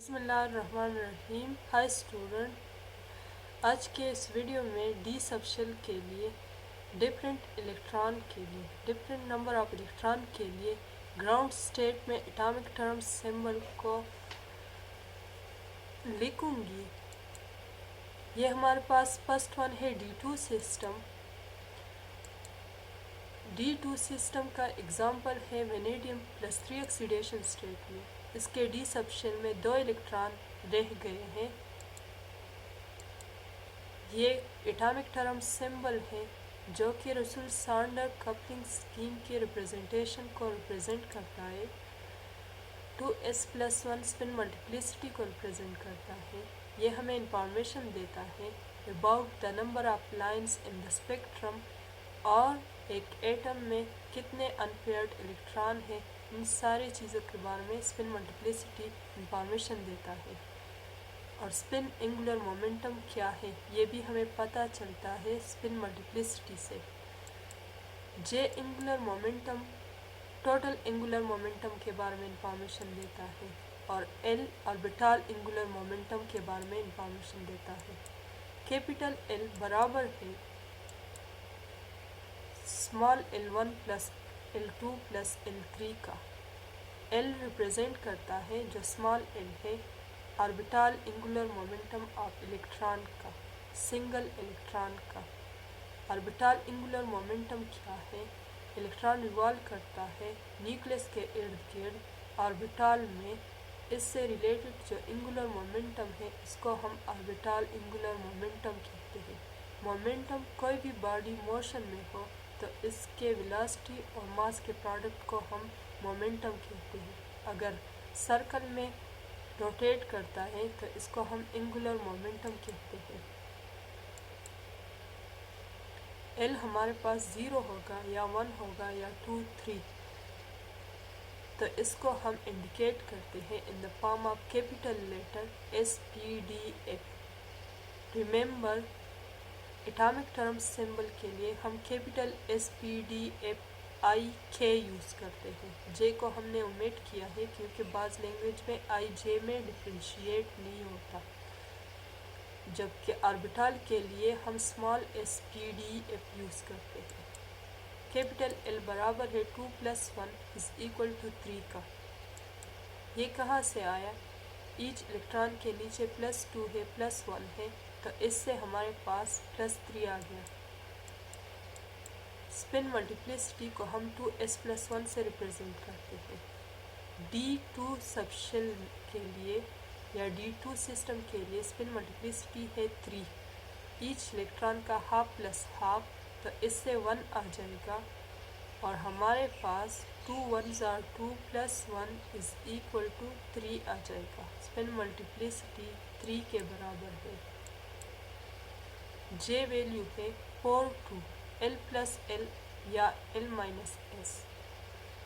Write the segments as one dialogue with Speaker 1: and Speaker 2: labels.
Speaker 1: बिस्मिल्लाहिर्रहमानिर्रहीम। Hi student, आज के इस वीडियो में डी सबशेल के लिए डिफरेंट नंबर ऑफ इलेक्ट्रॉन के लिए ग्राउंड स्टेट में एटॉमिक टर्म सिंबल को लिखूंगी। ये हमारे पास फर्स्ट वन है D2 सिस्टम। D2 सिस्टम का एग्जांपल है वेनेडियम +3 ऑक्सीडेशन स्टेट में। इसके डी सबशेल में 2 इलेक्ट्रॉन रह गए हैं। ये एटॉमिक टर्म सिंबल है जो कि रुसुल-सांडर कपलिंग स्कीम के रिप्रेजेंटेशन को रिप्रेजेंट करता है। 2s+1 स्पिन मल्टीप्लिसिटी को रिप्रेजेंट करता है। ये हमें इंफॉर्मेशन देता है about the number of lines in the spectrum और एक एटम में कितने अनपेयर्ड इलेक्ट्रॉन हैं। इन सारी चीज़ों के बारे में स्पिन मल्टीप्लिसिटी इंफॉर्मेशन देता है। और स्पिन एंगुलर मोमेंटम क्या है ये भी हमें पता चलता है स्पिन मल्टीप्लिसिटी से। J angular momentum total angular momentum के बारे में इंफॉर्मेशन देता है और एल ऑर्बिटल एंगुलर मोमेंटम के बारे में इंफॉर्मेशन देता है। कैपिटल एल बराबर है small l1 plus l2 plus l3 का। एल रिप्रेजेंट करता है जो स्मॉल एल है orbital angular momentum of electron का, सिंगल इलेक्ट्रॉन का। ऑर्बिटल एंगुलर मोमेंटम क्या है? इलेक्ट्रॉन रिवॉल्व करता है न्यूक्लियस के इर्द गिर्द ऑर्बिटल में। इससे रिलेटेड जो एंगुलर मोमेंटम है इसको हम ऑर्बिटल एंगुलर मोमेंटम कहते हैं। मोमेंटम कोई भी बॉडी मोशन में हो तो इसके वेलोसिटी और मास के प्रोडक्ट को हम मोमेंटम कहते हैं। अगर सर्कल में रोटेट करता है तो इसको हम एंगुलर मोमेंटम कहते हैं। एल हमारे पास 0 होगा या 1 होगा या 2, 3, तो इसको हम इंडिकेट करते हैं in the form of capital letter SPDF। Remember, atomic term symbol के लिए हम कैपिटल SPDF IK यूज़ करते हैं। जे को हमने ओमिट किया है क्योंकि बाज़ लैंग्वेज में IJ में डिफ्रेंशिएट नहीं होता, जबकि ऑर्बिटल के लिए हम स्मॉल SPDF यूज़ करते हैं। कैपिटल L बराबर है 2 + 1 = 3 का। ये कहाँ से आया? ईच इलेक्ट्रॉन के नीचे +2 है +1 है तो इससे हमारे पास +3 आ गया। स्पिन मल्टीप्लिसिटी को हम 2s+1 से रिप्रेजेंट करते हैं। D2 सबशेल के लिए या D2 सिस्टम के लिए स्पिन मल्टीप्लिसिटी है 3। ईच इलेक्ट्रॉन का हाफ प्लस हाफ तो इससे 1 आ जाएगा और हमारे पास 2 1s are 2 + 1 = 3 आ जाएगा। स्पिन मल्टीप्लिसिटी 3 के बराबर है। जे वैल्यू है 4, 2 L + L या L - S।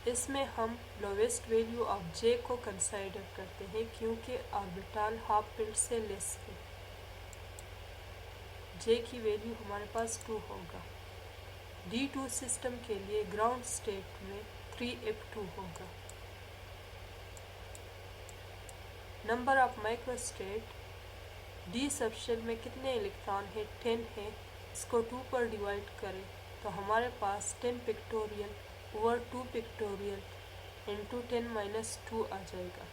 Speaker 1: इसमें हम लोवेस्ट वैल्यू ऑफ जे को कंसीडर करते हैं क्योंकि ऑर्बिटल हाफ फील्ड से लेस है। जे की वैल्यू हमारे पास 2 होगा। D2 सिस्टम के लिए ग्राउंड स्टेट में 3f2 होगा। Number of microstate D subshell में कितने इलेक्ट्रॉन है? 10 है। इसको 2 पर डिवाइड करें तो हमारे पास 10 पिक्टोरियल ओवर 2 पिक्टोरियल इंटू 10 - 2 आ जाएगा।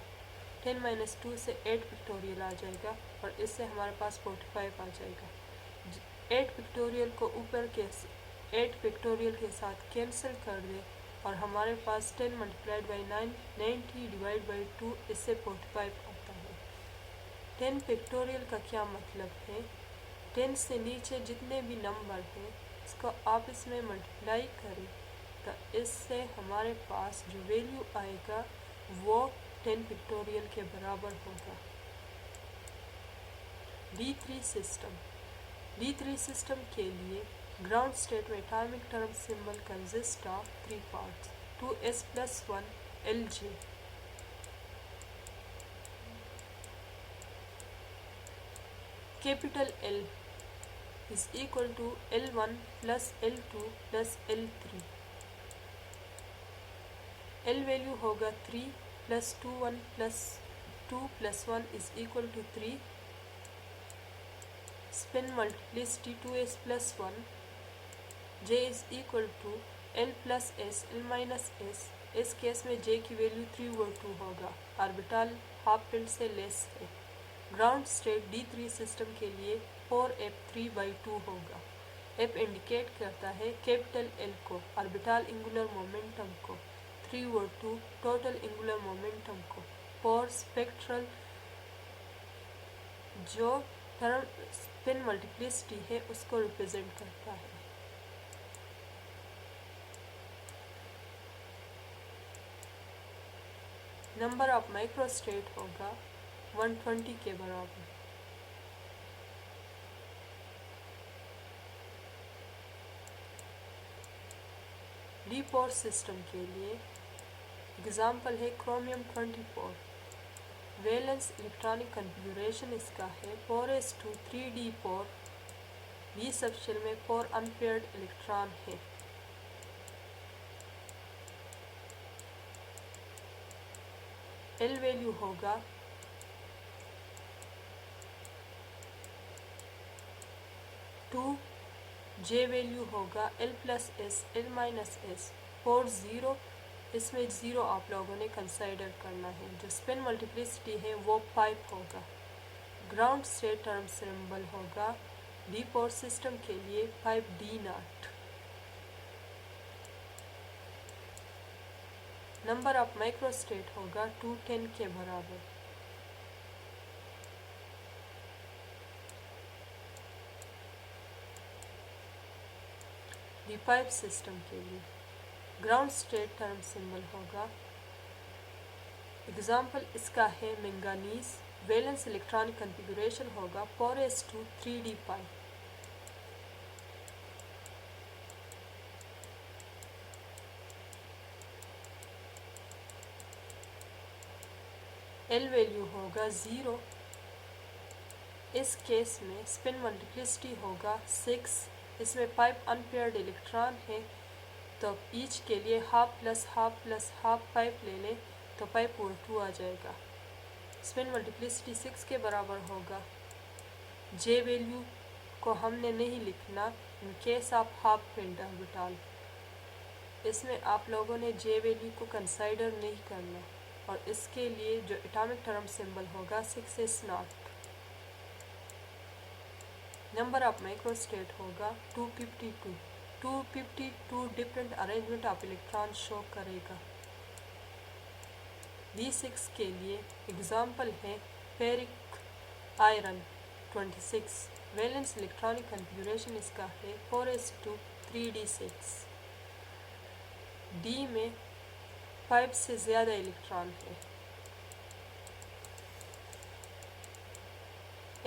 Speaker 1: 10 - 2 से 8 पिक्टोरियल आ जाएगा और इससे हमारे पास 45 आ जाएगा। 8 पिक्टोरियल को ऊपर के 8 पिक्टोरियल के साथ कैंसिल कर दें और हमारे पास 10 × 9 90/2 इससे 45 आता है। 10 पिक्टोरियल का क्या मतलब है? 10 से नीचे जितने भी नंबर हैं इसको आप इसमें मल्टीप्लाई करें तो इससे हमारे पास जो वैल्यू आएगा वो 10 पिक्टोरियल के बराबर होगा। D3 सिस्टम के लिए ग्राउंड स्टेट में atomic term symbol consist of 3 parts. 2s+1 Lj, capital L = L1 + L2 + L3। L value होगा 3 + 2 1 + 2 plus 1 is equal to 3. Spin multiplicity 2s plus 1. J is equal to L plus S, L minus S. इस case में J की value 3/2 होगा। Orbital half field से less है। Ground state D3 system के लिए 4f 3/2 होगा। F इंडिकेट करता है कैपिटल L को, ऑर्बिटल एंगुलर मोमेंटम को, 3/2 टोटल एंगुलर मोमेंटम को, फॉर स्पेक्ट्रल जो थर्म स्पिन मल्टीप्लिसिटी है उसको रिप्रेजेंट करता है। नंबर ऑफ माइक्रोस्टेट होगा 120 के बराबर। D4 सिस्टम के लिए एग्जाम्पल है क्रोमियम 24। वैलेंस इलेक्ट्रॉनिक कन्फिगरेशन इसका है 4s2 3d4। D सबशेल में 4 अनपेयर्ड इलेक्ट्रॉन है। L वैल्यू होगा 2, J वैल्यू होगा L plus S, L minus S, 4 0। इसमें 0 आप लोगों ने कंसिडर करना है। जो स्पिन मल्टीप्लिसिटी है वो 5 होगा। ग्राउंड स्टेट टर्म सिंबल होगा D4 सिस्टम के लिए 5d0। नंबर ऑफ माइक्रोस्टेट होगा 210 के बराबर। D5 सिस्टम के लिए ग्राउंड स्टेट टर्म सिंबल होगा, एग्जाम्पल इसका है मैंगानीज। वैलेंस इलेक्ट्रॉनिक कन्फिगरेशन होगा 4s2 3d5। L वैल्यू होगा 0। इस केस में स्पिन मल्टीप्लिसिटी होगा 6। इसमें 5 अनपेयर्ड इलेक्ट्रॉन है, तो ईच के लिए half plus half plus half 5 ले लें तो 5/2 आ जाएगा। स्पिन मल्टीप्लिसिटी 6 के बराबर होगा। J वैल्यू को हमने नहीं लिखना in case of half filled orbital. इसमें आप लोगों ने J वैल्यू को कंसिडर नहीं करना, और इसके लिए जो एटॉमिक टर्म सिंबल होगा 6s0। नंबर ऑफ माइक्रोस्टेट होगा 252। 252 different arrangement of electron show करेगा। D6 के लिए एग्जाम्पल है ferric iron 26। Valence electronic configuration इसका है 4s2 3d6। D में 5 से ज़्यादा इलेक्ट्रॉन है।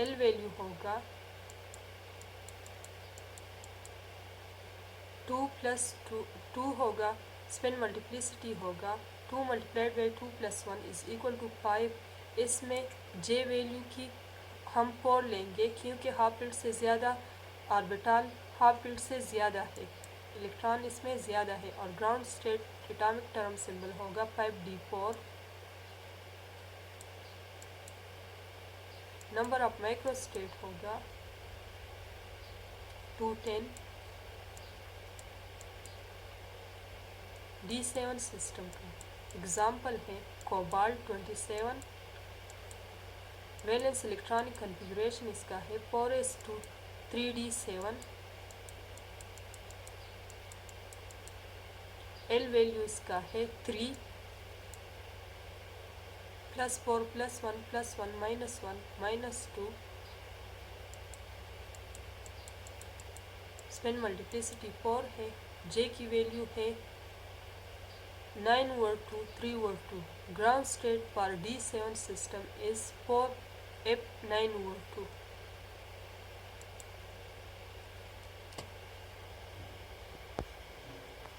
Speaker 1: L वैल्यू होगा 2 प्लस 2 होगा। स्पिन मल्टीप्लिसिटी होगा 2 multiplied by 2 plus 1 is equal to 5। इसमें J वैल्यू की हम 4 लेंगे क्योंकि हाफ फील्ड से ज़्यादा ऑर्बिटल हाफ फील्ड से ज़्यादा है, इलेक्ट्रॉन इसमें ज़्यादा है। और ground state atomic term symbol होगा 5d4। नंबर ऑफ माइक्रोस्टेट होगा 210। D7 सिस्टम का एग्जाम्पल है कोबाल्ट 27। वैलेंस इलेक्ट्रॉनिक कन्फिगरेशन इसका है 4s2 3d7। L वैल्यू इसका है 3 plus 4 plus 1 plus 1 minus 1 minus 2। Spin multiplicity 4 है। J की वैल्यू है 9/2 3/2। Ground state for D7 system is 4f 9/2।